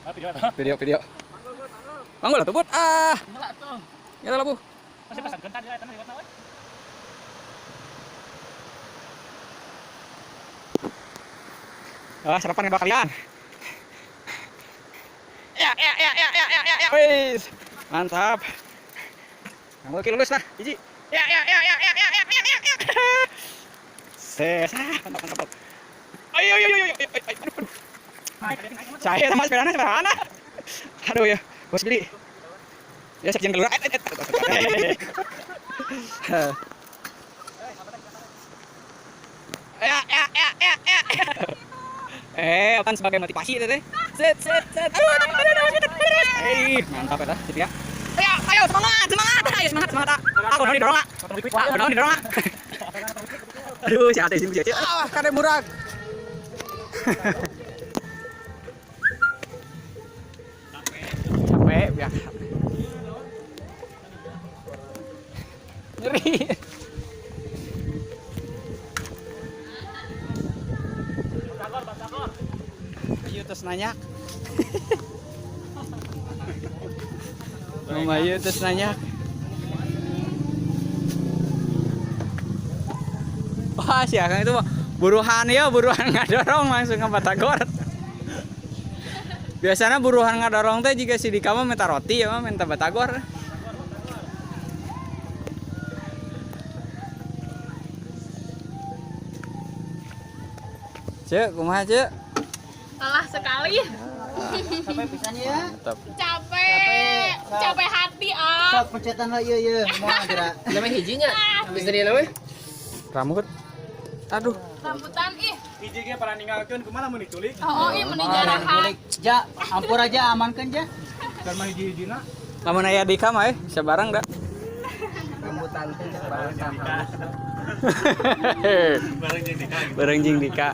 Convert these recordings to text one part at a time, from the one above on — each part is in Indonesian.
Video. Mangga lah tuh, Bud. Ah. Ya lah, Bu. Masih pesan gentar dia tanah liwat nawe. Sarapan ngebak kalian. Ya. Wis. Mantap. Kamu lagi lulus lah, hiji. Ya. Ses. Mantap. Ayo. Aduh. Saya sama sepedana. Aduh ya, bos beli. Ya sekjen keluar. Ya. Apaan sebagai motivasi itu teh? Set. Mantap ya, gitu ya. Ayo semangat. Ayo semangat. Aku udah didorong. Aduh, si ate sini cece. Kade murag. Capek ya. Ngeri. Ayo terus nanya. Ayo terus nanya. Wah, sih Kang itu buruhan ngadorong langsung ke Batagor. Biasanya buruhan ngadorong teh jika si Dika mah minta roti ya mah minta Batagor. Cek, kumaha cek? Kalah sekali. Sampai pisannya ya. Mantap. Capek hati ah. Sok pencetan lah iya. Mau gerak. Namanya hijinya. Bisa dia namanya? Rambut. Aduh. Rambutan ih. Hiji ge para ninggalkeun kumaha mun diculik. Oh, ih meningarahan. Ja, ampur aja amankan ja. Kan mah hiji-hijina. Lamun aya Dika mah bisa bareng dah. Rambutan teh bareng sama. Bareng jeung Dika.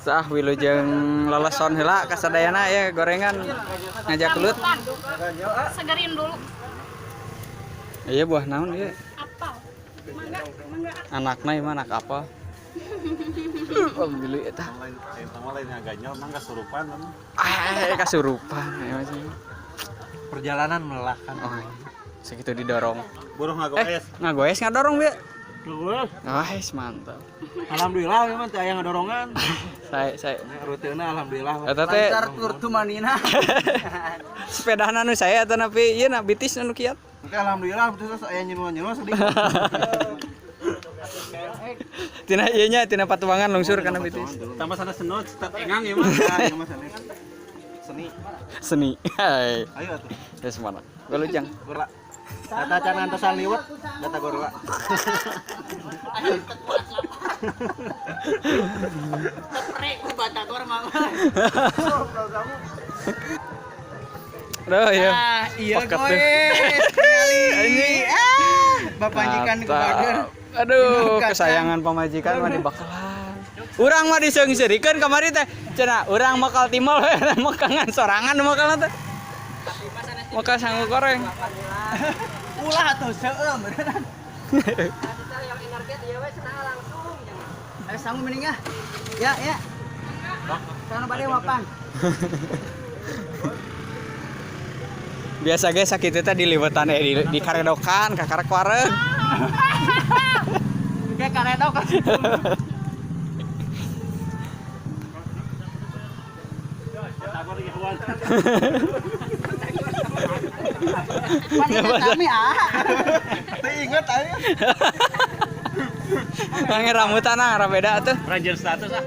Sah wilujeng loloson heula ka sadayana ya gorengan ngajak kelut. Segerin dulu. Iya buah naon ieu? Apel. Mangga. Anakna ieu mah anak apa? Oh, beli eta. Lain agaknya emang kasurupan. Kasurupan ya masih. Perjalanan melelahkan. Oh, segitu didorong. Burung ngagoes. Ngagoes ngadorong bieu. Ngagoes. Guys, mantap. Alhamdulillah memang teh aya ngadorongan. Saya Rutinna alhamdulillah. eta teh Lancar tur manina. sepedana nu saya eta napi ieu na bitis nu kiat. Oke alhamdulillah terus aya nyenuan sedikit. Tina ieu nya tina patuangan lungsur kana bitis. Tambah sana senot start engang ya mah. Ya mah Seni. Hai. Ayo atuh. Geus mana? Golujang. Gorla. Data can ngantosan liwet, data gorla. Prek ku Batagor mah. Aduh ya. Iya Paket gue. tuh. Ini bapanjikan ku bager. Aduh, kesayangan pamajikan mah dibakalan. Urang mah diseung-seurikeun kamari teh. Cenah, urang makal timol we, makangan sorangan makalna teh. Makal sanggup goreng. Ulah atuh seueum beneran. Yang energet ya wes nah langsung. Ayo sanggup mending ya. Ya. Sana bade mapan. Biasa ge sakit teh diliwetan di karedokan ka karek wareg. Kayak karedok. Wanita kami Teu inget ayo. Nang rambutan beda tuh. Ranger status ah.